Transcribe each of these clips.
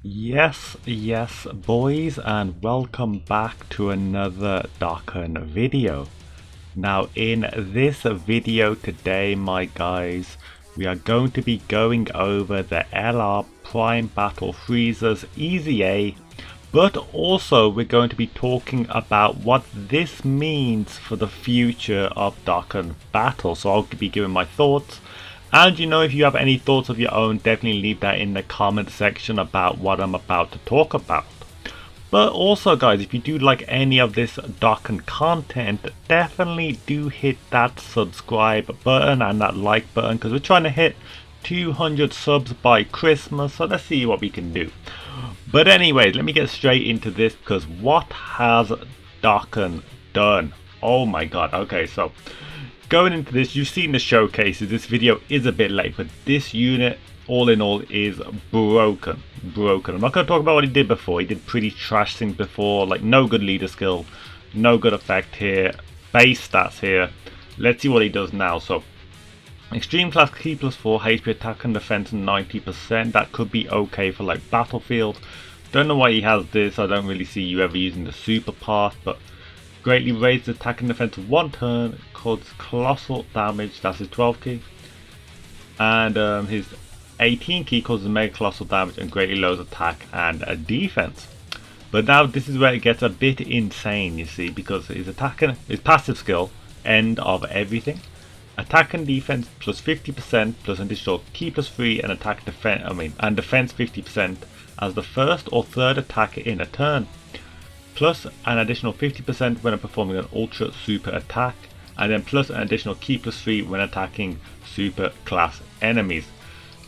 Yes, boys, and welcome back to another Dokkan video. Now, in this video today, my guys, we are going to be going over the LR Prime Battle Frieza EZA, but also we're going to be talking about what this means for the future of Dokkan Battle. So I'll be giving my thoughts. And if you have any thoughts of your own, definitely leave that in the comment section about what I'm about to talk about. But also guys, if you do like any of this Dokkan content, definitely do hit that subscribe button and that like button, because we're trying to hit 200 subs by Christmas, so let's see what we can do. But anyways, let me get straight into this, because what has Dokkan done? Oh my god. Okay, so going into this, you've seen the showcases. This video is a bit late, but this unit, all in all, is broken. I'm not going to talk about what he did before. He did pretty trash things before, like no good leader skill, no good effect here, base stats here. Let's see what he does now. So, extreme class key +4, HP attack and defense 90%. That could be okay for like battlefield. Don't know why he has this. I don't really see you ever using the super part, but greatly raised attack and defense 1 turn, causes colossal damage. That's his 12 key, and his 18 key causes mega colossal damage and greatly lowers attack and defense. But now this is where it gets a bit insane, you see, because his passive skill, end of everything, attack and defense plus 50% plus additional key +3 and attack and defense 50% as the first or third attack in a turn, plus an additional 50% when performing an ultra super attack, and then plus an additional key +3 when attacking super class enemies.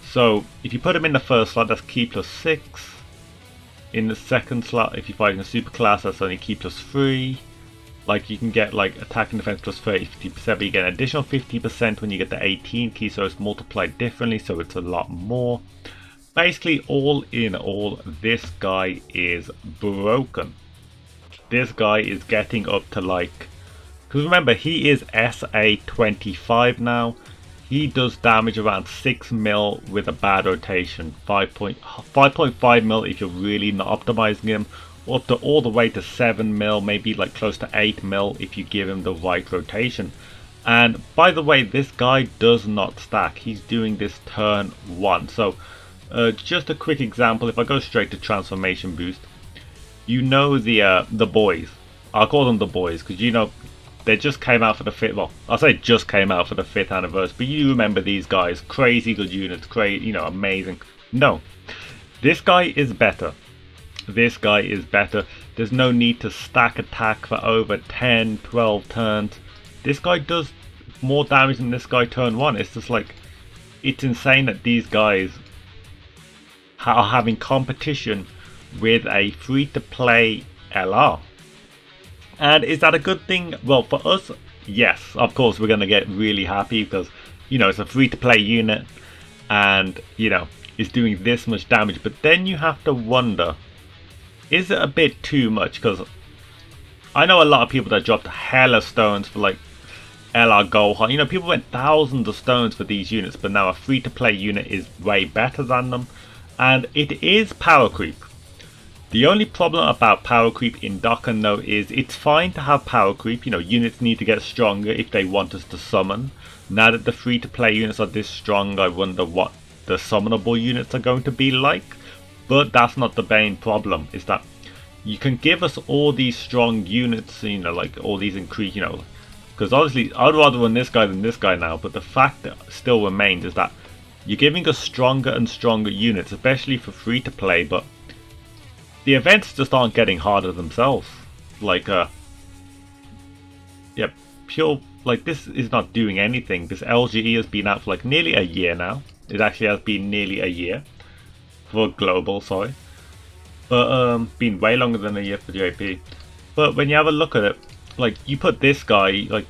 So if you put him in the first slot, that's key +6. In the second slot, if you're fighting a super class, that's only key +3. Like, you can get like attack and defense plus 50%, but you get an additional 50% when you get the 18 key, so it's multiplied differently, so it's a lot more. Basically, all in all, this guy is broken. This guy is getting up to like, because remember, he is SA 25 now. He does damage around 6 mil with a bad rotation, 5.5 mil if you're really not optimizing him, up to all the way to 7 mil, maybe like close to 8 mil if you give him the right rotation. And by the way, this guy does not stack. He's doing this turn 1. So just a quick example, if I go straight to transformation boost, the boys, I'll call them the boys, because they just came out for the 5th, well, I'll say just came out for the 5th anniversary, but you remember these guys, crazy good units, amazing. No, this guy is better. There's no need to stack attack for over 10, 12 turns. This guy does more damage than this guy turn 1. It's just like, it's insane that these guys are having competition with a free-to-play LR. And is that a good thing? Well, for us, yes, of course we're going to get really happy, because it's a free-to-play unit and it's doing this much damage. But then you have to wonder, is it a bit too much? Because I know a lot of people that dropped hella stones for like LR Gohan. People went thousands of stones for these units, but now a free-to-play unit is way better than them, and it is power creep. The only problem about power creep in Dokkan though is it's fine to have power creep. Units need to get stronger if they want us to summon. Now that the free-to-play units are this strong, I wonder what the summonable units are going to be like. But that's not the main problem, is that you can give us all these strong units, like all these increase, because obviously I'd rather run this guy than this guy now, but the fact that still remains is that you're giving us stronger and stronger units, especially for free-to-play, but the events just aren't getting harder themselves. Like, pure, like, this is not doing anything. This LGE has been out for like nearly a year now. It actually has been nearly a year for global, sorry. But, been way longer than a year for JP. But when you have a look at it, like, you put this guy, like,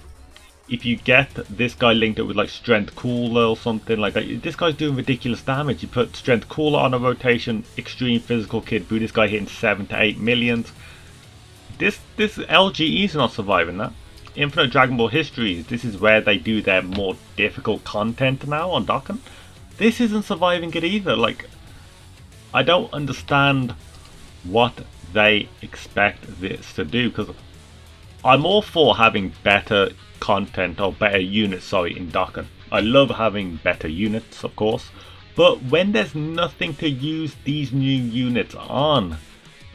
if you get this guy linked up with like strength cooler or something like that, this guy's doing ridiculous damage. You put strength cooler on a rotation, extreme physical kid boo, this guy hitting 7 to 8 millions. This LGE is not surviving that. Infinite Dragon Ball Histories, this is where they do their more difficult content now on Dokkan. This isn't surviving it either. Like, I don't understand what they expect this to do, because I'm all for having better content or better units, in Dokkan. I love having better units, of course, but when there's nothing to use these new units on,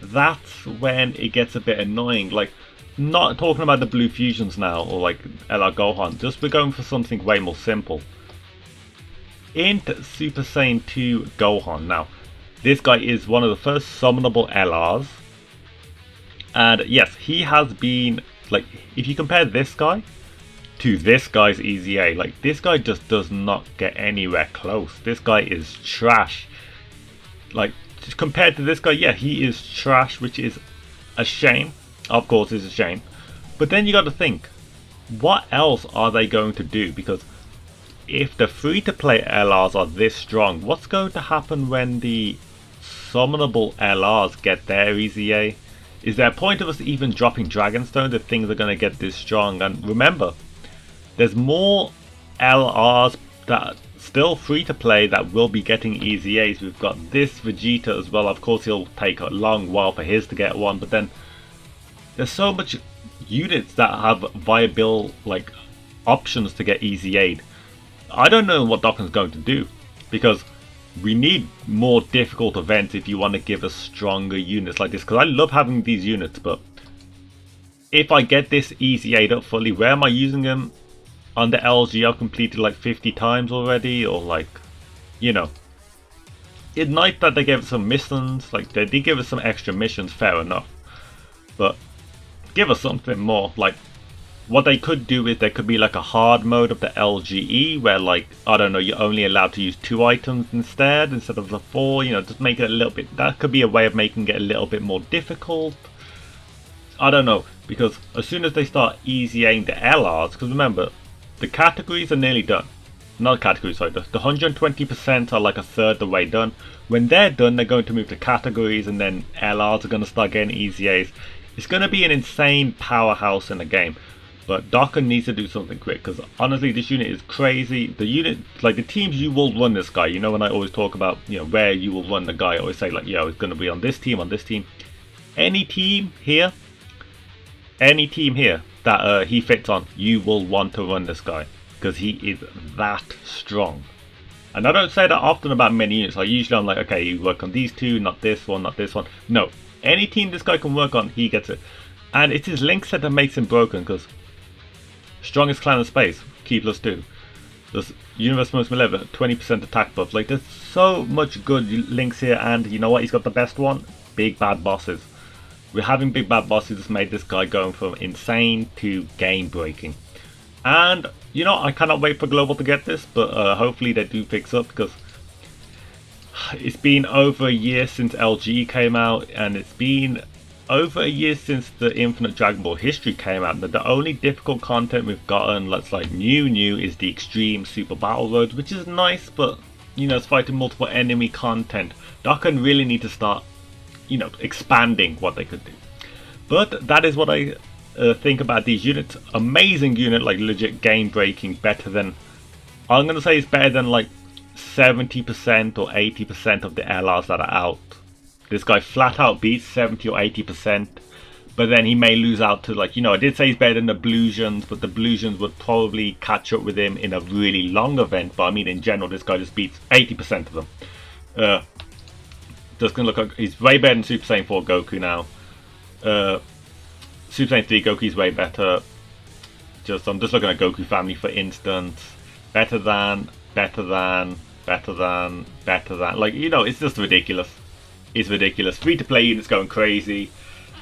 that's when it gets a bit annoying. Like, not talking about the blue fusions now, or like LR Gohan, just we're going for something way more simple. Into Super Saiyan 2 Gohan. Now, this guy is one of the first summonable LRs, and yes, he has been, like, if you compare this guy to this guy's EZA, like, this guy just does not get anywhere close. This guy is trash. Like, compared to this guy, yeah, he is trash, which is a shame. Of course, it's a shame. But then you got to think, what else are they going to do? Because if the free-to-play LRs are this strong, what's going to happen when the summonable LRs get their EZA? Is there a point of us even dropping Dragonstone if things are going to get this strong? And remember, there's more LRs that are still free to play that will be getting EZAs. We've got this Vegeta as well. Of course, he'll take a long while for his to get one, but then there's so much units that have viable, like, options to get EZA'd. I don't know what Dokkan's going to do, because we need more difficult events if you want to give us stronger units like this, because I love having these units, but if I get this EZA'd up fully, where am I using them? On the LG, I've completed like 50 times already, or like, you know. It's nice that they gave us some missions, like they did give us some extra missions, fair enough. But give us something more. Like, what they could do is there could be like a hard mode of the LGE where, like, I don't know, you're only allowed to use 2 items instead of the 4, you know, just make it a little bit, that could be a way of making it a little bit more difficult. I don't know, because as soon as they start EZAing the LRs, because remember, the categories are nearly done. Not categories, sorry, the 120% are like a third the way done. When they're done, they're going to move to categories, and then LRs are going to start getting EZAs. It's going to be an insane powerhouse in the game. But Dokkan needs to do something quick, because honestly, this unit is crazy. The unit, like the teams you will run this guy, you know, when I always talk about, you know, where you will run the guy, I always say, like, yo, it's going to be on this team, on this team. Any team here that he fits on, you will want to run this guy, because he is that strong. And I don't say that often about many units. Like, usually I'm like, okay, you work on these two, not this one, not this one. No, any team this guy can work on, he gets it. And it's his link set that makes him broken, because strongest clan in space, key +2. There's universe most 11, 20% attack buff. Like, there's so much good links here, and you know what? He's got the best one, big bad bosses. We're having big bad bosses that's made this guy going from insane to game breaking. And you know, I cannot wait for Global to get this, but hopefully they do fix up, because it's been over a year since LG came out, and it's been over a year since the Infinite Dragon Ball History came out. But the only difficult content we've gotten that's like new is the Extreme Super Battle Roads, which is nice, but you know, it's fighting multiple enemy content. Dokkan really need to start, you know, expanding what they could do. But that is what I think about these units. Amazing unit, like legit game breaking, better than, I'm gonna say it's better than like 70% or 80% of the LRs that are out. This guy flat out beats 70 or 80%, but then he may lose out to, like, you know, I did say he's better than the Blusions, but the Blusions would probably catch up with him in a really long event. But I mean, in general, this guy just beats 80% of them. Just gonna look like he's way better than Super Saiyan 4 Goku now. Super Saiyan 3 Goku's way better. I'm just looking at Goku family, for instance. Better than. Like, you know, it's just ridiculous. It's ridiculous. Free to play units going crazy.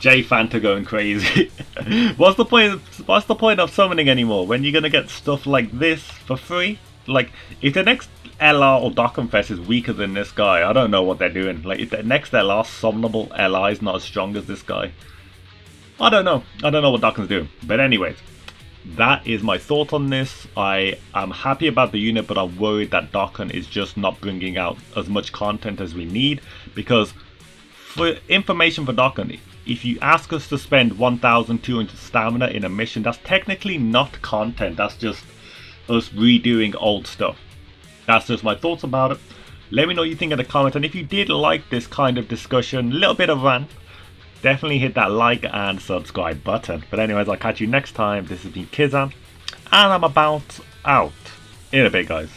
J Fanta going crazy. What's the point of summoning anymore when you're gonna get stuff like this for free? Like, if the next LR or Dokkan Fest is weaker than this guy, I don't know what they're doing. Like, if the next LR, summonable LR, is not as strong as this guy, I don't know what Dokkan's doing. But anyways, that is my thought on this. I am happy about the unit, but I'm worried that Dokkan is just not bringing out as much content as we need. Because for information for Dokkan, if you ask us to spend 1,200 stamina in a mission, that's technically not content. That's just us redoing old stuff. That's just my thoughts about it. Let me know what you think in the comments, and if you did like this kind of discussion, a little bit of rant, definitely hit that like and subscribe button. But anyways, I'll catch you next time. This has been Kizan, and I'm about out. In a bit, guys.